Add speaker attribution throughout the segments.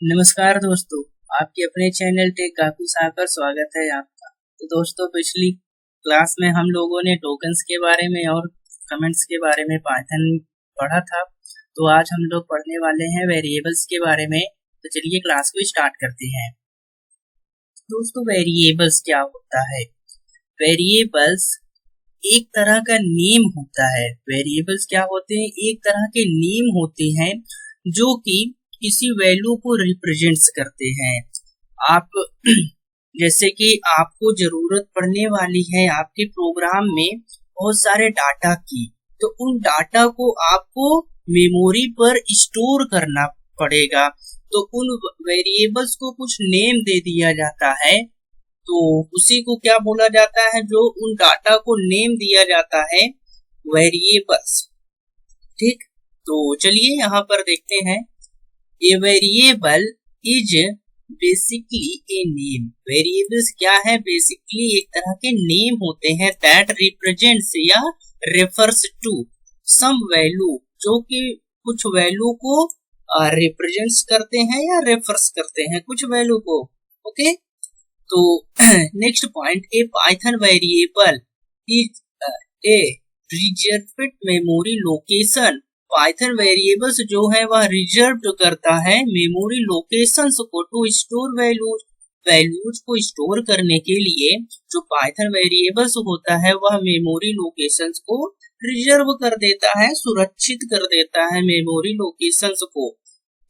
Speaker 1: नमस्कार दोस्तों, आपके अपने चैनल टेक काफी पर स्वागत है आपका। तो दोस्तों, पिछली क्लास में हम लोगों ने टोकन्स के बारे में और कमेंट्स के बारे में पाइथन पढ़ा था। तो आज हम लोग पढ़ने वाले हैं वेरिएबल्स के बारे में। तो चलिए क्लास को स्टार्ट करते हैं। दोस्तों, वेरिएबल्स क्या होता है? वेरिएबल्स एक तरह का नेम होता है। वेरिएबल्स क्या होते हैं? एक तरह के नेम होते हैं जो कि किसी वैल्यू को रिप्रेजेंट्स करते हैं। आप जैसे कि आपको जरूरत पड़ने वाली है आपके प्रोग्राम में बहुत सारे डाटा की, तो उन डाटा को आपको मेमोरी पर स्टोर करना पड़ेगा। तो उन वेरिएबल्स को कुछ नेम दे दिया जाता है, तो उसी को क्या बोला जाता है? जो उन डाटा को नेम दिया जाता है, वेरिएबल्स। ठीक, तो चलिए यहाँ पर देखते हैं। A variable is basically a name. Variables क्या है? Basically एक तरह के नेम होते हैं that represents या refers to some value, जो कि कुछ वैल्यू को रिप्रेजेंट्स करते हैं या रेफर्स करते हैं कुछ वैल्यू को। ओके, तो next point, A Python variable is a reserved memory location. Python variables जो है वह रिजर्व करता है मेमोरी लोकेशंस को टू स्टोर वैल्यूज को स्टोर करने के लिए। जो पाइथन वेरिएबल्स होता है वह मेमोरी लोकेशंस को रिजर्व कर देता है, सुरक्षित कर देता है मेमोरी लोकेशंस को।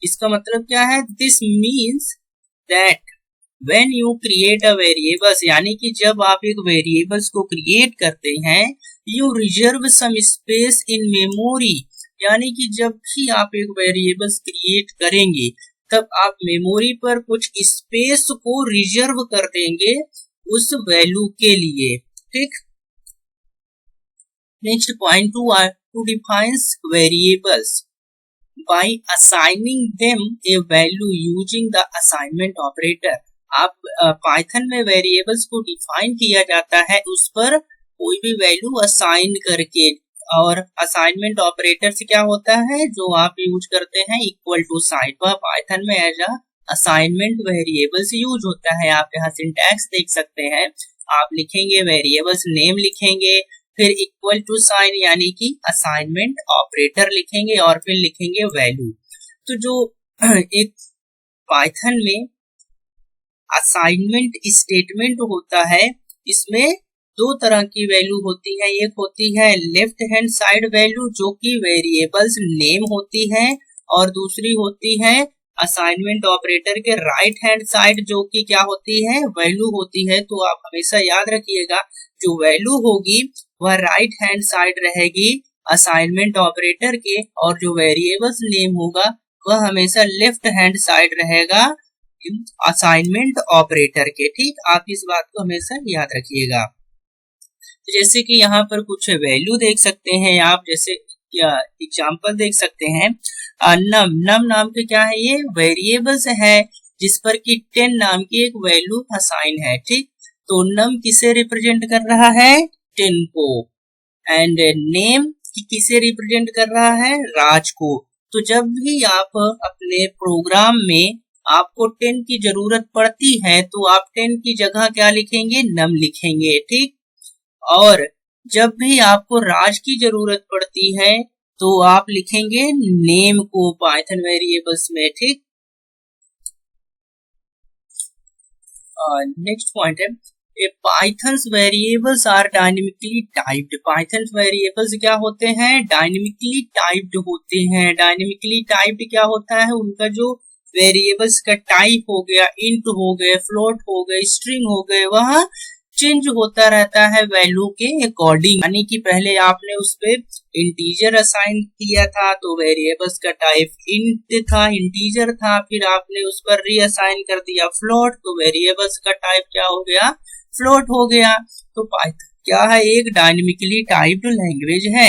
Speaker 1: इसका मतलब क्या है? This means that when you create a variables, यानी कि जब आप एक वेरिएबल्स को क्रिएट करते हैं, you reserve some space in memory, यानी कि जब भी आप एक वेरिएबल्स क्रिएट करेंगे तब आप मेमोरी पर कुछ स्पेस को रिजर्व कर देंगे उस वैल्यू के लिए। ठीक, next point, to defines variables by assigning them a value using the assignment operator. आप पाइथन में वेरिएबल्स को डिफाइन किया जाता है उस पर कोई भी वैल्यू असाइन करके, और असाइनमेंट ऑपरेटर से क्या होता है जो आप यूज करते हैं? Equal to sign. वह पाइथन में as a assignment variables use होता है। आप यहाँ सिंटैक्स देख सकते हैं। आप लिखेंगे वेरिएबल्स नेम लिखेंगे, फिर इक्वल टू साइन यानी कि असाइनमेंट ऑपरेटर लिखेंगे और फिर लिखेंगे वैल्यू। तो जो एक पाइथन में असाइनमेंट स्टेटमेंट होता है, इसमें दो तरह की वैल्यू होती है। एक होती है लेफ्ट हैंड साइड वैल्यू जो कि वेरिएबल्स नेम होती है, और दूसरी होती है असाइनमेंट ऑपरेटर के राइट हैंड साइड जो कि क्या होती है? वैल्यू होती है। तो आप हमेशा याद रखिएगा, जो वैल्यू होगी वह राइट हैंड साइड रहेगी असाइनमेंट ऑपरेटर के, और जो वेरिएबल्स नेम होगा वह हमेशा लेफ्ट हैंड साइड रहेगा असाइनमेंट ऑपरेटर के। ठीक, आप इस बात को हमेशा याद रखिएगा। जैसे कि यहाँ पर कुछ वैल्यू देख सकते हैं आप, जैसे एग्जांपल देख सकते हैं। नम नाम के क्या है? ये वेरिएबल्स है जिस पर कि 10 नाम की एक वैल्यू असाइन है। ठीक, तो नम किसे रिप्रेजेंट कर रहा है? 10 को। एंड नेम किसे रिप्रेजेंट कर रहा है? राज को। तो जब भी आप अपने प्रोग्राम में आपको 10 की जरूरत पड़ती है तो आप 10 की जगह क्या लिखेंगे? नम लिखेंगे। ठीक, और जब भी आपको राज की जरूरत पड़ती है तो आप लिखेंगे नेम को पाइथन वेरिएबल्स में। ठीक, नेक्स्ट पॉइंट है, Python's variables are dynamically typed. Python variables क्या होते हैं? डायनेमिकली टाइप्ड होते हैं। डायनेमिकली टाइप्ड क्या होता है? उनका जो वेरिएबल्स का टाइप हो गया, इंट हो गए, फ्लोट हो गए, स्ट्रिंग हो गए, वह चेंज होता रहता है वैल्यू के अकॉर्डिंग। यानी कि पहले आपने उस पे इंटीजर असाइन किया था तो वेरिएबल्स का टाइप इंट था, इंटीजर था, फिर आपने उस पर रीअसाइन कर दिया फ्लोट, तो वेरिएबल्स का टाइप क्या हो गया? फ्लोट हो गया। तो पाइथन क्या है? एक डायनेमिकली टाइप्ड लैंग्वेज है।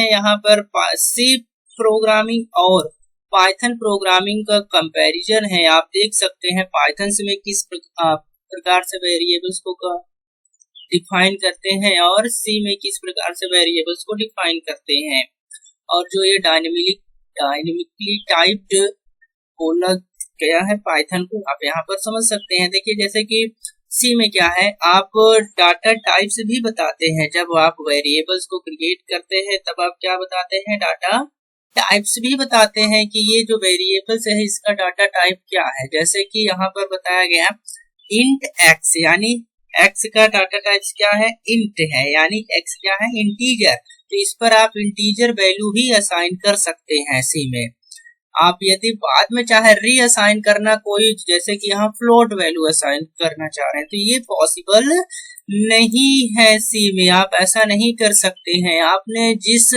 Speaker 1: यहाँ पर सी प्रोग्रामिंग और पाइथन प्रोग्रामिंग का कंपैरिजन है। आप देख सकते हैं पाइथन में किस प्रकार से वेरिएबल्स को डिफाइन करते हैं और सी में किस प्रकार से वेरिएबल्स को डिफाइन करते हैं। और जो ये डायनेमिकली टाइप्ड होना क्या है पाइथन को आप यहाँ पर समझ सकते हैं। देखिए जैसे कि सी में क्या है, आप डाटा टाइप्स भी बताते हैं। जब आप वेरिएबल्स को क्रिएट करते हैं तब आप क्या बताते हैं, डाटा टाइप्स भी बताते हैं कि ये जो वेरिएबल्स है इसका डाटा टाइप क्या है। जैसे कि यहाँ पर बताया गया इंट एक्स, यानी एक्स का डाटा टाइप्स क्या है, इंट है, यानी एक्स क्या है, इंटीजर। तो इस पर आप इंटीजर वैल्यू भी असाइन कर सकते हैं सी में। आप यदि बाद में चाहे रीअसाइन करना कोई, जैसे कि यहाँ फ्लोट वैल्यू असाइन करना चाह रहे हैं, तो ये पॉसिबल नहीं है सी में। आप ऐसा नहीं कर सकते हैं। आपने जिस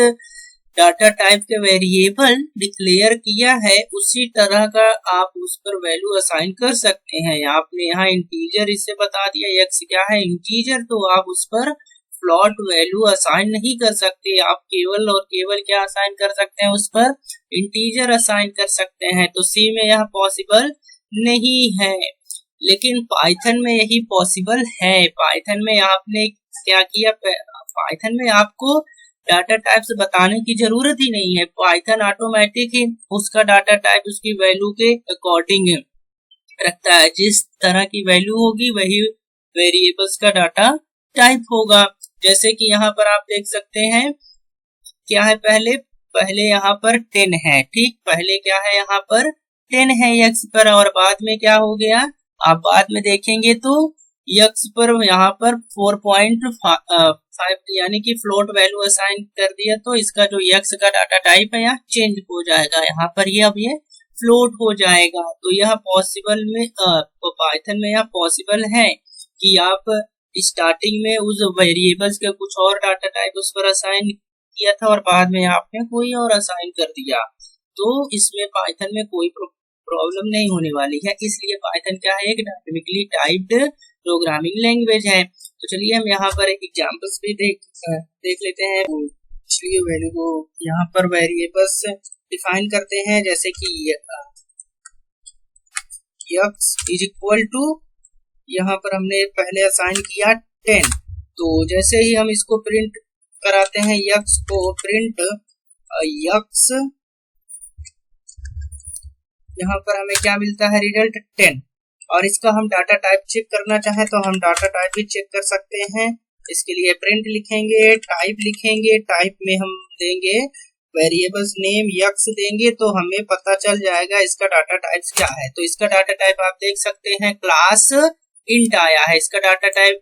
Speaker 1: डाटा टाइप के वेरिएबल डिक्लेयर किया है उसी तरह का आप उस पर वैल्यू असाइन कर सकते हैं। आपने यहाँ इंटीजर इसे बता दिया, एक्स क्या है, इंटीजर, तो आप उस पर फ्लोट वैल्यू असाइन नहीं कर सकते। आप केवल और केवल क्या असाइन कर सकते हैं, उस पर इंटीजर असाइन कर सकते हैं। तो सी में यह पॉसिबल नहीं है, लेकिन पाइथन में यही पॉसिबल है। पाइथन में आपने क्या किया, पाइथन में आपको डाटा टाइप्स बताने की जरूरत ही नहीं है। पाइथन ऑटोमेटिक ही उसका डाटा टाइप उसकी वैल्यू के अकॉर्डिंग रखता है। जिस तरह की वैल्यू होगी वही वेरिएबल्स का डाटा टाइप होगा। जैसे कि यहाँ पर आप देख सकते हैं क्या है, पहले यहाँ पर 10 है, ठीक, पहले क्या है यहाँ पर 10 है एक्स पर, और बाद में क्या हो गया, आप बाद में देखेंगे तो एक्स पर यहाँ पर 4.5 यानी कि फ्लोट वैल्यू असाइन कर दिया, तो इसका जो एक्स का डाटा टाइप है यहाँ चेंज हो जाएगा, यहाँ पर ये अब ये फ्लोट हो जाएगा। तो यह पॉसिबल में पाइथन में यह पॉसिबल है कि आप स्टार्टिंग में उस वेरिएबल्स के कुछ और डाटा टाइप उस पर असाइन किया था और बाद में आपने कोई और असाइन कर दिया, तो इसमें पाइथन में कोई प्रॉब्लम नहीं होने वाली है। इसलिए पाइथन क्या है, एक डायनेमिकली टाइप्ड प्रोग्रामिंग लैंग्वेज है। तो चलिए हम यहाँ पर एक एग्जांपल्स भी देख लेते हैं। चलिए वैल्यू को यहाँ पर वेरिएबल्स डिफाइन करते हैं, जैसे कि x इज इक्वल टू, यहाँ पर हमने पहले असाइन किया 10, तो जैसे ही हम इसको प्रिंट कराते हैं x को, प्रिंट x, यहाँ पर हमें क्या मिलता है, रिजल्ट 10। और इसका हम डाटा टाइप चेक करना चाहें तो हम डाटा टाइप भी चेक कर सकते हैं। इसके लिए प्रिंट लिखेंगे, टाइप लिखेंगे, टाइप में हम देंगे वेरिएबल्स नेम x देंगे, तो हमें पता चल जाएगा इसका डाटा टाइप क्या है। तो इसका डाटा टाइप आप देख सकते हैं, क्लास इंट आया है। इसका डाटा टाइप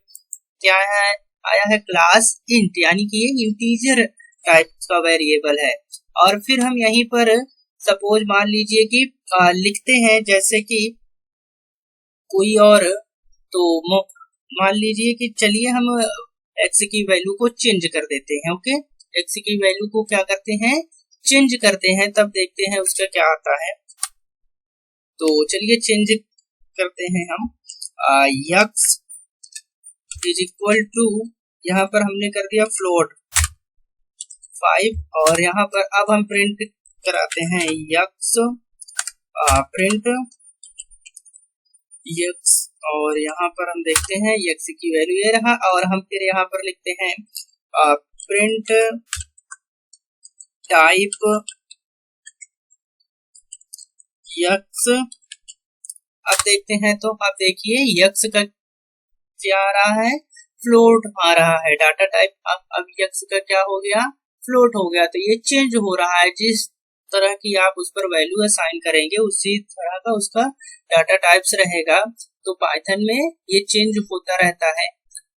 Speaker 1: क्या है, आया है क्लास इंट, यानी कि ये इंटीजर टाइप का वेरिएबल है। और फिर हम यहीं पर सपोज मान लीजिए कि लिखते हैं, जैसे कि कोई और, तो मान लीजिए कि चलिए हम x की वैल्यू को चेंज कर देते हैं। ओके, x की वैल्यू को क्या करते हैं, चेंज करते हैं, तब देखते हैं उसका क्या आता है। तो चलिए चेंज करते हैं हम, x इज इक्वल टू, यहाँ पर हमने कर दिया फ्लोट 5, और यहाँ पर अब हम प्रिंट कराते हैं x, प्रिंट x, और यहाँ पर हम देखते हैं x की वैल्यू ये रहा, और हम फिर यहाँ पर लिखते हैं प्रिंट टाइप x। अब देखते हैं तो आप देखिए x का क्या आ रहा है, फ्लोट आ रहा है डाटा टाइप। अब x का क्या हो गया, फ्लोट हो गया, तो ये चेंज हो रहा है। जिस तरह की आप उस पर वैल्यू असाइन करेंगे उसी तरह का उसका डाटा टाइप्स रहेगा। तो पाइथन में ये चेंज होता रहता है,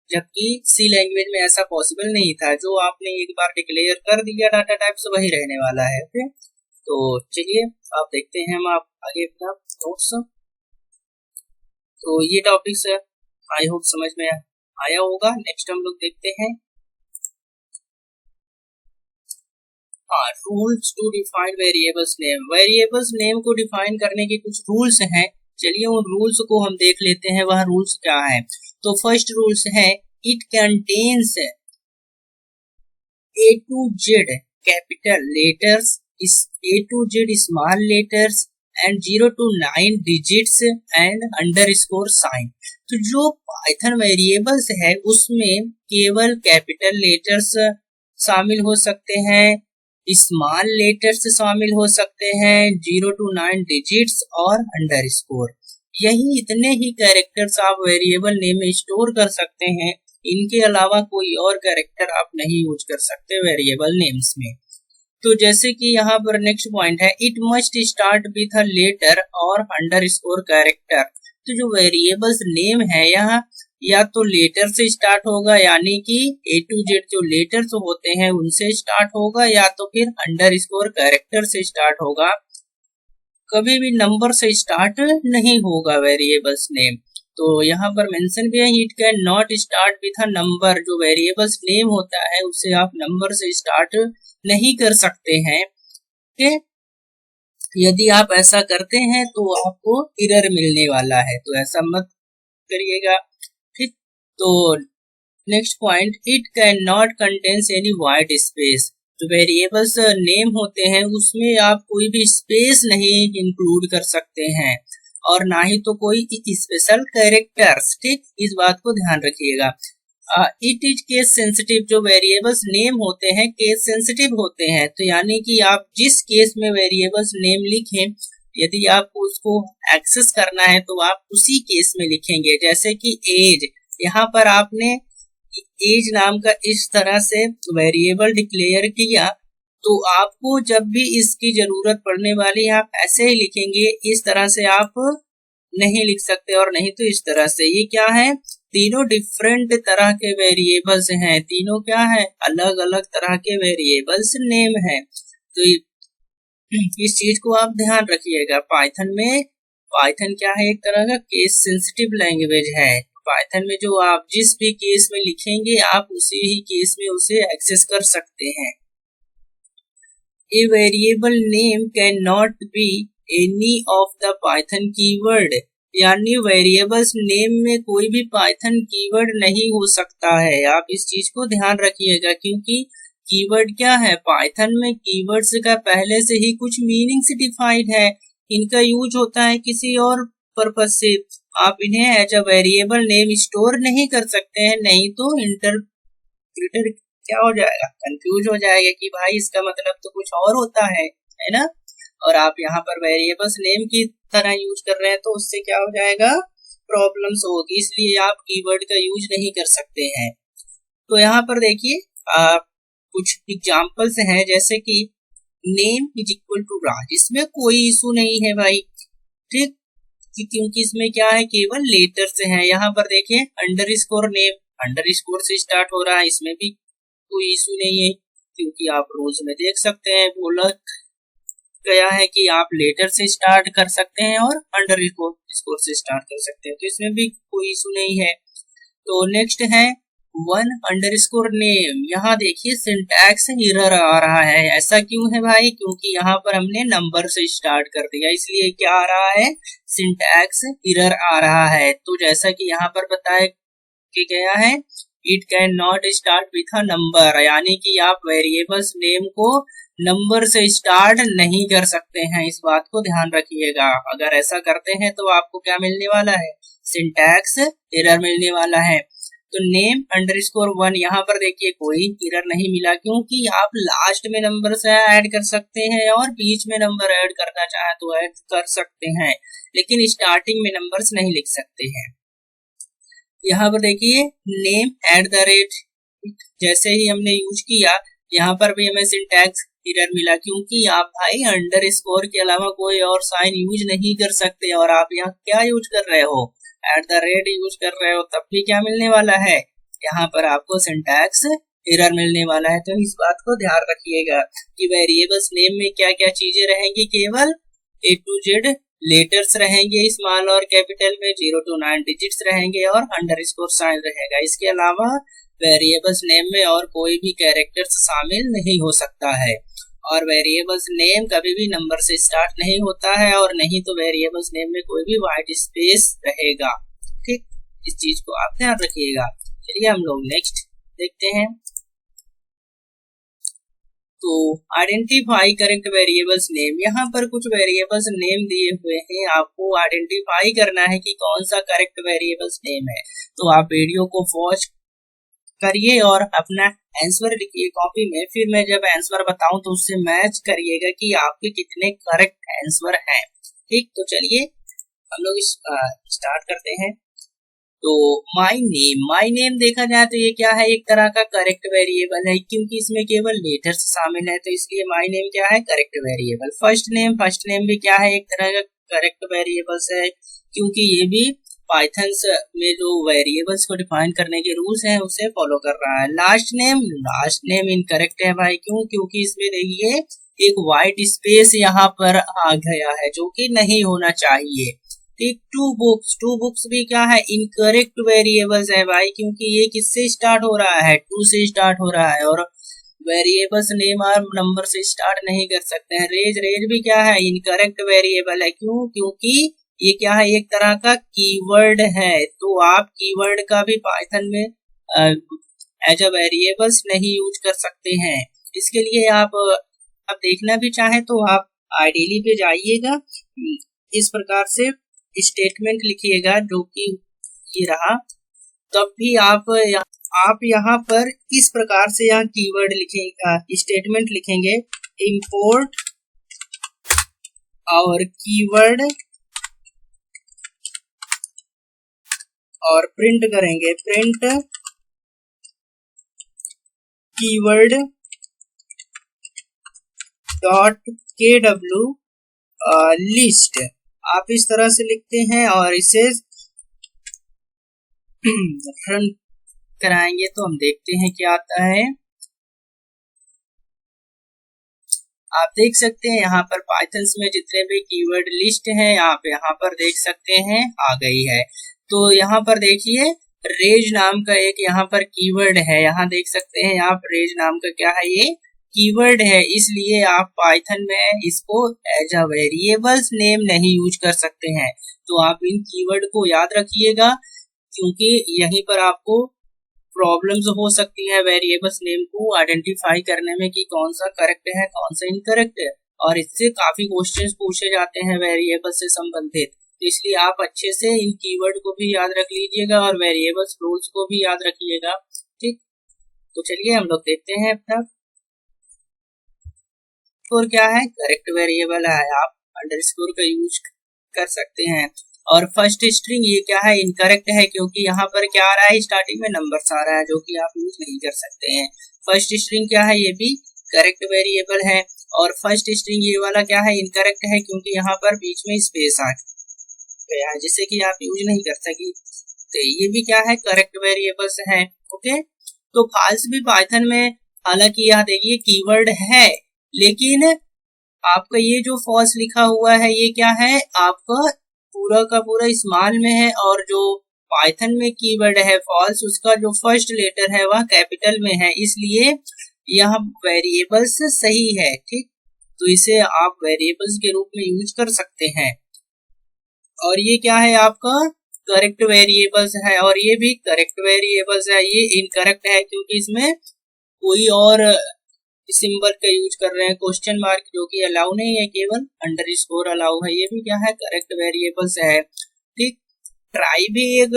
Speaker 1: जबकि सी लैंग्वेज में ऐसा पॉसिबल नहीं था। जो आपने एक बार डिक्लेयर कर दिया डाटा टाइप्स वही रहने वाला है। ओके, तो चलिए आप देखते हैं हम आप आगे अपना नोट्स। तो ये टॉपिक्स आई होप समझ में आया होगा। नेक्स्ट हम लोग देखते हैं rules to define variables name. Variables name को डिफाइन करने के कुछ रूल्स हैं, चलिए उन रूल्स को हम देख लेते हैं। वह रूल्स क्या है, तो फर्स्ट रूल्स है, it contains A to Z capital letters, A to Z small letters and 0 to 9 digits and underscore sign. तो जो पाइथन वेरिएबल्स है उसमें केवल कैपिटल लेटर्स शामिल हो सकते हैं, स्मॉल लेटर्स शामिल हो सकते हैं, 0 to 9 डिजिट्स और अंडरस्कोर। यही इतने ही कैरेक्टर्स आप वेरिएबल नेम में स्टोर कर सकते हैं। इनके अलावा कोई और कैरेक्टर आप नहीं यूज कर सकते वेरिएबल नेम्स में। तो जैसे कि यहाँ पर नेक्स्ट पॉइंट है, it must start with a letter और अंडरस्कोर कैरेक्टर। तो जो वेरिएबल्स नेम है यहाँ या तो लेटर से स्टार्ट होगा, यानी कि A to Z जो लेटर्स होते हैं उनसे स्टार्ट होगा, या तो फिर अंडरस्कोर कैरेक्टर से स्टार्ट होगा। कभी भी नंबर से स्टार्ट नहीं होगा वेरिएबल्स नेम। तो यहाँ पर मेंशन भी है, it can not start with a number. जो वेरिएबल्स नेम होता है उसे आप नंबर से स्टार्ट नहीं कर सकते हैं। ठीक, यदि आप ऐसा करते हैं तो आपको एरर मिलने वाला है, तो ऐसा मत करिएगा। ठीक, तो next point, it can not contains any wide space. जो वेरिएबल्स नेम होते हैं उसमें आप कोई भी स्पेस नहीं इंक्लूड कर सकते हैं, और ना ही तो कोई स्पेशल कैरेक्टर्स। ठीक, इस बात को ध्यान रखिएगा। It is case sensitive. जो वेरिएबल्स नेम होते हैं केस सेंसिटिव होते हैं, तो यानी कि आप जिस केस में वेरिएबल्स नेम लिखें, यदि आपको उसको एक्सेस करना है तो आप उसी केस में लिखेंगे। जैसे कि एज, यहाँ पर आपने एज नाम का इस तरह से वेरिएबल डिक्लेयर किया, तो आपको जब भी इसकी जरूरत पड़ने वाली आप ऐसे ही लिखेंगे। इस तरह से आप नहीं लिख सकते, और नहीं तो इस तरह से। ये क्या है, तीनों डिफरेंट तरह के वेरिएबल्स हैं। तीनों क्या है, अलग अलग तरह के वेरिएबल्स नेम है। तो इस चीज को आप ध्यान रखिएगा। पाइथन क्या है, एक तरह का केस सेंसिटिव लैंग्वेज है। पाइथन में जो आप जिस भी केस में लिखेंगे आप उसी ही केस में उसे एक्सेस कर सकते हैं। A variable name can not be any of the Python keyword. यानी वेरिएबल्स नेम में कोई भी पाइथन कीवर्ड नहीं हो सकता है। आप इस चीज को ध्यान रखिएगा, क्योंकि कीवर्ड क्या है, पाइथन में कीवर्ड्स का पहले से ही कुछ मीनिंग्स डिफाइंड है। इनका यूज होता है किसी और पर्पज से। आप इन्हें as a variable name store नहीं कर सकते हैं, नहीं तो इंटरप्रेटर क्या हो जाएगा, कंफ्यूज हो जाएगा कि भाई इसका मतलब तो कुछ और होता है ना। और आप यहाँ पर वेरिएबल्स नेम की तरह यूज कर रहे हैं तो उससे क्या हो जाएगा, प्रॉब्लम्स होगी। इसलिए आप कीवर्ड का यूज नहीं कर सकते हैं। तो यहाँ पर देखिए कुछ एग्जांपल्स हैं, जैसे कि नेम इज इक्वल टू राज। इसमें कोई इशू नहीं है भाई। ठीक, क्योंकि इसमें क्या है, केवल लेटर से है। यहाँ पर देखिए अंडरस्कोर नेम अंडरस्कोर से स्टार्ट हो रहा है, इसमें भी कोई इशू नहीं है, क्योंकि आप रूल्स में देख सकते हैं बोला गया है कि आप लेटर से स्टार्ट कर सकते हैं और अंडरस्कोर से स्टार्ट कर सकते हैं, तो इसमें भी कोई इशू नहीं है। तो नेक्स्ट है वन अंडरस्कोर नेम। यहाँ देखिए सिंटैक्स एरर आ रहा है। ऐसा क्यों है भाई, क्योंकि यहाँ पर हमने नंबर से स्टार्ट कर दिया, इसलिए क्या आ रहा है, सिंटैक्स एरर आ रहा है। तो जैसा कि यहाँ पर बताया गया है, it can not start with a number, यानी कि आप वेरिएबल्स नेम को नंबर से स्टार्ट नहीं कर सकते हैं। इस बात को ध्यान रखिएगा। अगर ऐसा करते हैं तो आपको क्या मिलने वाला है, सिंटैक्स एरर मिलने वाला है। तो नेम अंडरस्कोर वन, यहाँ पर देखिए कोई एरर नहीं मिला, क्योंकि आप लास्ट में नंबर से ऐड कर सकते हैं और बीच में नंबर ऐड करना चाहे तो ऐड कर सकते हैं, लेकिन स्टार्टिंग में नंबर्स नहीं लिख सकते हैं। यहाँ पर देखिए नेम @ जैसे ही हमने यूज किया, यहाँ पर भी हमें सिंटैक्स एरर मिला, क्योंकि आप भाई अंडरस्कोर के अलावा कोई और साइन यूज नहीं कर सकते। और आप यहाँ क्या यूज कर रहे हो, @ यूज कर रहे हो, तब भी क्या मिलने वाला है, यहाँ पर आपको सिंटैक्स एरर मिलने वाला है। तो इस बात को ध्यान रखिएगा कि वेरिएबल्स नेम में क्या क्या चीजें रहेंगी, केवल A to Z लेटर्स रहेंगे स्मॉल और कैपिटल में, 0 to 9 डिजिट्स रहेंगे और अंडरस्कोर साइन रहेगा। इसके अलावा वेरिएबल्स नेम में और कोई भी कैरेक्टर्स शामिल नहीं हो सकता है। और वेरिएबल्स नेम कभी भी नंबर से स्टार्ट नहीं होता है, और नहीं तो वेरिएबल्स नेम में कोई भी व्हाइट स्पेस रहेगा। ठीक, इस चीज को आप ध्यान रखिएगा। चलिए हम लोग नेक्स्ट देखते हैं। तो आइडेंटिफाई करेक्ट वेरिएबल्स नेम। यहाँ पर कुछ वेरिएबल्स नेम दिए हुए हैं, आपको आइडेंटिफाई करना है कि कौन सा करेक्ट वेरिएबल्स नेम है। तो आप वीडियो को करिए और अपना आंसर लिखिए कॉपी में। फिर मैं जब आंसर बताऊं तो उससे मैच करिएगा कि आपके कितने करेक्ट आंसर हैं। ठीक, तो चलिए हम लोग स्टार्ट करते हैं। तो माई नेम देखा जाए तो ये क्या है, एक तरह का करेक्ट वेरिएबल है, क्योंकि इसमें केवल लेटर्स शामिल है, तो इसलिए माई नेम क्या है, करेक्ट वेरिएबल। फर्स्ट नेम भी क्या है, एक तरह का करेक्ट वेरिएबल्स है, क्योंकि ये भी पाइथन में जो वेरिएबल्स को डिफाइन करने के रूल्स हैं उसे फॉलो कर रहा है। लास्ट नेम इनकरेक्ट है भाई, क्यों, क्योंकि इसमें देखिए एक वाइट स्पेस यहाँ पर आ गया है जो कि नहीं होना चाहिए। ठीक, टू बुक्स भी क्या है, इनकरेक्ट वेरिएबल्स है भाई, क्योंकि ये किससे स्टार्ट हो रहा है, टू से स्टार्ट हो रहा है, और वेरिएबल्स नेम और नंबर से स्टार्ट नहीं कर सकते हैं। रेज भी क्या है, इनकरेक्ट वेरिएबल है, क्यों, क्योंकि ये क्या है, एक तरह का कीवर्ड है, तो आप कीवर्ड का भी पाइथन में एज अ वेरिएबल्स नहीं यूज कर सकते हैं। इसके लिए आप देखना भी चाहे तो आप आइडियली पे जाइएगा, इस प्रकार से स्टेटमेंट लिखिएगा जो कि ये रहा, तब भी आप यहाँ पर इस प्रकार से यहाँ कीवर्ड लिखेगा, स्टेटमेंट लिखेंगे, इंपोर्ट और कीवर्ड और प्रिंट करेंगे, print keyword dot KW list. आप इस तरह से लिखते हैं और इसे रन कराएंगे तो हम देखते हैं क्या आता है। आप देख सकते हैं यहाँ पर पाइथन में जितने भी कीवर्ड लिस्ट है आप यहाँ पर देख सकते हैं आ गई है। तो यहाँ पर देखिए रेज नाम का एक यहाँ पर कीवर्ड है, यहाँ देख सकते हैं आप, रेज नाम का क्या है, ये कीवर्ड है, इसलिए आप पाइथन में इसको एज अ वेरिएबल्स नेम नहीं यूज कर सकते हैं। तो आप इन कीवर्ड को याद रखिएगा, क्योंकि यहीं पर आपको प्रॉब्लम्स हो सकती है वेरिएबल्स नेम को आइडेंटिफाई करने में कि कौन सा करेक्ट है कौन सा इनकरेक्ट है, और इससे काफी क्वेश्चंस पूछे जाते हैं वेरिएबल से संबंधित। तो इसलिए आप अच्छे से इन कीवर्ड को भी याद रख लीजिएगा और वेरिएबल्स रूल्स को भी याद रखिएगा। ठीक, तो चलिए हम लोग देखते हैं अपना अंडरस्कोर क्या है, करेक्ट वेरिएबल है, आप अंडरस्कोर का यूज कर सकते हैं। और फर्स्ट स्ट्रिंग ये क्या है, इनकरेक्ट है, क्योंकि यहाँ पर क्या आ रहा है, स्टार्टिंग में नंबर्स आ रहा है जो कि आप यूज नहीं कर सकते हैं। फर्स्ट स्ट्रिंग क्या है, ये भी करेक्ट वेरिएबल है। और फर्स्ट स्ट्रिंग ये वाला क्या है, इनकरेक्ट है, क्योंकि यहाँ पर बीच में स्पेस आ गया है जिससे कि आप यूज नहीं कर सकी। तो ये भी क्या है, करेक्ट वेरिएबल्स है। ओके, तो फॉल्स भी पाइथन में, हालांकि यहाँ देखिए कीवर्ड है, लेकिन आपका ये जो फॉल्स लिखा हुआ है ये क्या है, आपका पूरा का पूरा स्मॉल में है, और जो पाइथन में कीवर्ड है फॉल्स, उसका जो फर्स्ट लेटर है वह कैपिटल में है, इसलिए यह वेरिएबल्स सही है। ठीक, तो इसे आप वेरिएबल्स के रूप में यूज कर सकते हैं। और ये क्या है, आपका करेक्ट वेरिएबल्स है, और ये भी करेक्ट वेरिएबल्स है। ये इनकरेक्ट है क्योंकि इसमें कोई और सिंबल का यूज कर रहे हैं, क्वेश्चन मार्क, जो कि अलाउ नहीं है, केवल अंडरस्कोर अलाउ है। ये भी क्या है, करेक्ट वेरिएबल्स है। ठीक, ट्राई भी एक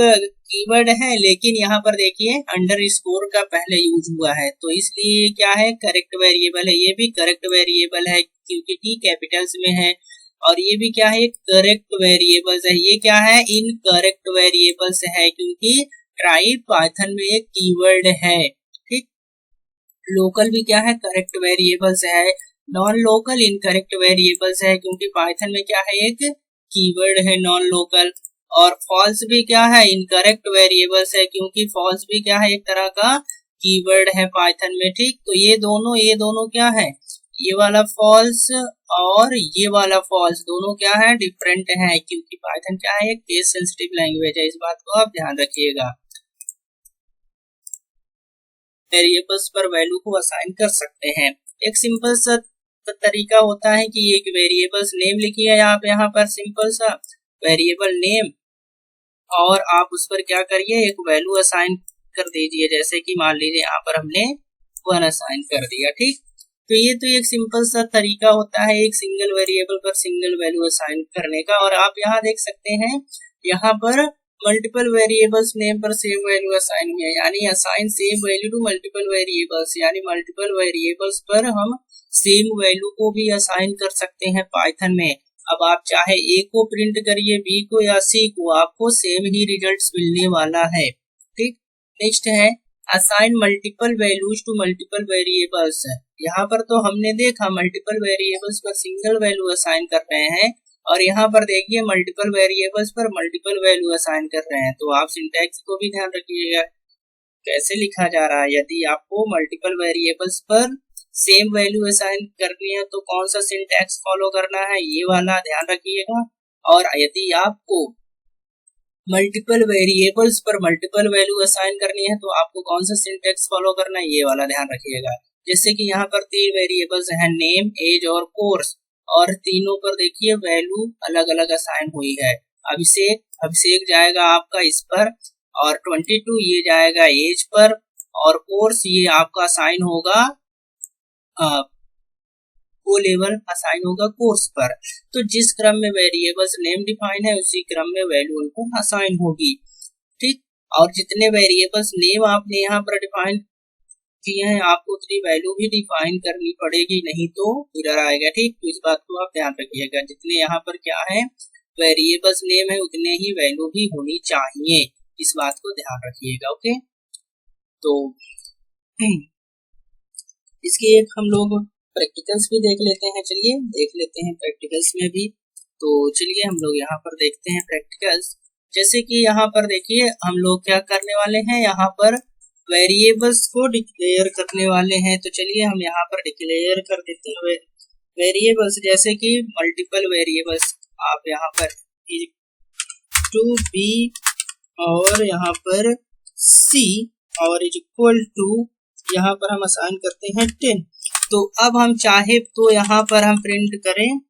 Speaker 1: कीवर्ड है, लेकिन यहाँ पर देखिए अंडरस्कोर का पहले यूज हुआ है, तो इसलिए ये क्या है, करेक्ट वेरिएबल है। ये भी करेक्ट वेरिएबल है क्योंकि टी कैपिटल्स में है। और ये भी क्या है, करेक्ट वेरिएबल्स है। ये क्या है, इनकरेक्ट वेरिएबल्स है, क्योंकि ट्राई पाइथन में एक कीवर्ड है। ठीक, लोकल भी क्या है, करेक्ट वेरिएबल्स है। नॉन लोकल इनकरेक्ट वेरिएबल्स है, क्योंकि पाइथन में क्या है, एक कीवर्ड है नॉन लोकल। और फॉल्स भी क्या है, इनकरेक्ट वेरिएबल्स है, क्योंकि फॉल्स भी क्या है, एक तरह का कीवर्ड है पाइथन में। ठीक, तो ये दोनों क्या है, ये वाला फॉल्स और ये वाला फॉल्स, दोनों क्या है, डिफरेंट है, क्योंकि पाइथन क्या है, एक केस सेंसिटिव लैंग्वेज है, इस बात को आप ध्यान रखिएगा। वेरिएबल्स पर वैल्यू को असाइन कर सकते हैं। एक सिंपल सा तरीका होता है कि एक वेरिएबल्स नेम लिखिए आप यहाँ पर, सिंपल सा वेरिएबल नेम, और आप उस पर क्या करिए, एक वैल्यू असाइन कर दीजिए, जैसे कि मान लीजिए यहाँ पर हमने 1 असाइन कर दिया। ठीक, तो ये तो एक सिंपल सा तरीका होता है एक सिंगल वेरिएबल पर सिंगल वैल्यू असाइन करने का। और आप यहाँ देख सकते हैं, यहाँ पर मल्टीपल वेरिएबल्स नेम पर सेम वैल्यू असाइन हुई है, यानी assign same value to multiple variables, यानी मल्टीपल वेरिएबल्स पर हम सेम वैल्यू को भी असाइन कर सकते हैं पाइथन में। अब आप चाहे ए को प्रिंट करिए, बी को या सी को, आपको सेम ही रिजल्ट्स मिलने वाला है। ठीक, नेक्स्ट है assign multiple values to multiple variables. यहाँ पर तो हमने देखा मल्टीपल वेरिएबल्स पर सिंगल वैल्यू असाइन कर रहे हैं, और यहाँ पर देखिए मल्टीपल वेरिएबल्स पर मल्टीपल वैल्यू असाइन कर रहे हैं। तो आप सिंटैक्स को भी ध्यान रखिएगा कैसे लिखा जा रहा है। यदि आपको मल्टीपल वेरिएबल्स पर सेम वैल्यू असाइन करनी है तो कौन सा सिंटैक्स फॉलो करना है, ये वाला ध्यान रखिएगा। और यदि आपको मल्टीपल वेरिएबल्स पर मल्टीपल वैल्यू असाइन करनी है तो आपको कौन सा सिंटैक्स फॉलो करना है, ये वाला ध्यान रखिएगा। जैसे कि यहाँ पर 3 वेरिएबल्स हैं, नेम, एज और कोर्स, और तीनों पर देखिए वैल्यू अलग अलग असाइन हुई है। अभिषेक जाएगा आपका इस पर, और 22 ये जाएगा एज पर, और कोर्स ये आपका असाइन होगा वो लेवल असाइन होगा कोर्स पर। तो जिस क्रम में वेरिएबल्स नेम डिफाइन है उसी क्रम में वैल्यू उनको असाइन होगी। ठीक, और जितने वेरिएबल्स नेम आपने यहाँ पर डिफाइन किए हैं आपको उतनी वैल्यू भी डिफाइन करनी पड़ेगी, नहीं तो एरर आएगा। ठीक, तो इस बात को आप ध्यान रखिएगा, जितने यहाँ पर क्या है वेरिएबल्स नेम है उतने ही वैल्यू भी होनी चाहिए, इस बात को ध्यान रखिएगा। ओके, तो इसके एक हम लोग प्रैक्टिकल्स भी देख लेते हैं। चलिए देख लेते हैं प्रैक्टिकल्स में भी। तो चलिए हम लोग यहाँ पर देखते हैं प्रैक्टिकल्स। जैसे कि यहाँ पर देखिए हम लोग क्या करने वाले हैं, यहाँ पर वेरिएबल्स को डिक्लेयर करने वाले हैं। तो चलिए हम यहाँ पर डिक्लेयर कर देते हैं वेरिएबल्स, जैसे कि मल्टीपल वेरिएबल्स आप यहाँ पर टू बी और यहाँ पर सी और इज इक्वल टू यहाँ पर हम असाइन करते हैं 10। तो अब हम चाहे तो यहाँ पर हम प्रिंट करें,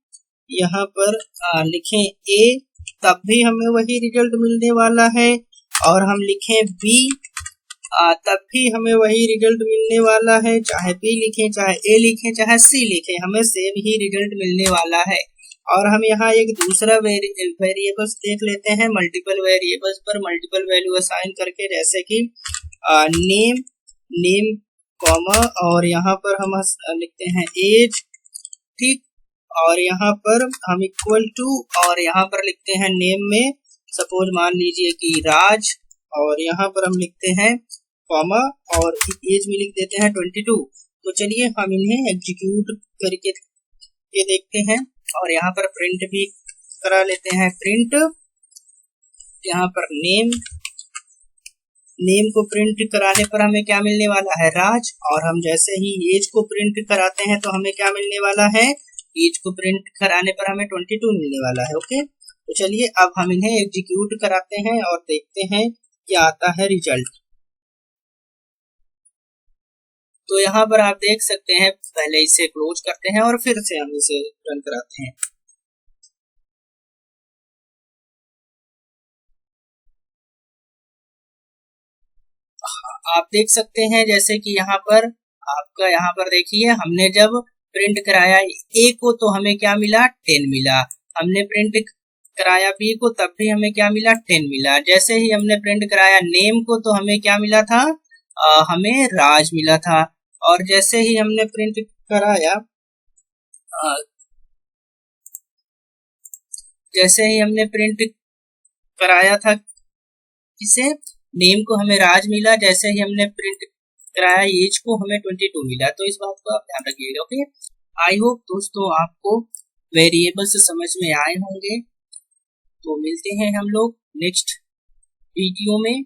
Speaker 1: यहाँ पर लिखें a, तब भी हमें वही रिजल्ट मिलने वाला है, और हम लिखें b तब भी हमें वही रिजल्ट मिलने वाला है। चाहे b लिखें, चाहे a लिखें, चाहे c लिखें, हमें सेम ही रिजल्ट मिलने वाला है। और हम यहाँ एक दूसरा वेरिएबल्स देख लेते हैं, मल्टीपल वेरिएबल्स पर मल्टीपल वैल्यू असाइन करके, जैसे कि नेम कॉमा, और यहाँ पर हम लिखते हैं एज। ठीक, और यहाँ पर हम इक्वल टू, और यहाँ पर लिखते हैं नेम में सपोज मान लीजिए कि राज, और यहाँ पर हम लिखते हैं कॉमा, और एज में लिख देते हैं 22। तो चलिए हम इन्हें एग्जीक्यूट करके ये देखते हैं, और यहाँ पर प्रिंट भी करा लेते हैं। प्रिंट यहाँ पर नेम को प्रिंट कराने पर हमें क्या मिलने वाला है, राज। और हम जैसे ही एज को प्रिंट कराते हैं तो हमें क्या मिलने वाला है, एज को प्रिंट कराने पर हमें 22 मिलने वाला है। ओके, तो चलिए अब हम इन्हें एग्जीक्यूट कराते हैं और देखते हैं क्या आता है रिजल्ट। तो यहाँ पर आप देख सकते हैं, पहले इसे क्लोज करते हैं और फिर से हम इसे रन कराते हैं। आप देख सकते हैं जैसे कि यहाँ पर आपका यहाँ पर देखिए हमने जब प्रिंट कराया ए को तो हमें क्या मिला, 10 मिला। हमने प्रिंट कराया बी को तब भी हमें क्या मिला, 10 मिला। जैसे ही हमने प्रिंट कराया नेम को तो हमें क्या मिला था, हमें राज मिला था। और जैसे ही हमने प्रिंट कराया था किसे, नेम को हमें राज मिला। जैसे ही हमने प्रिंट कराया एज को हमें 22 मिला। तो इस बात को आप ध्यान रखिएगा। ओके, आई होप दोस्तों आपको वेरिएबल्स समझ में आए होंगे। तो मिलते हैं हम लोग नेक्स्ट वीडियो में।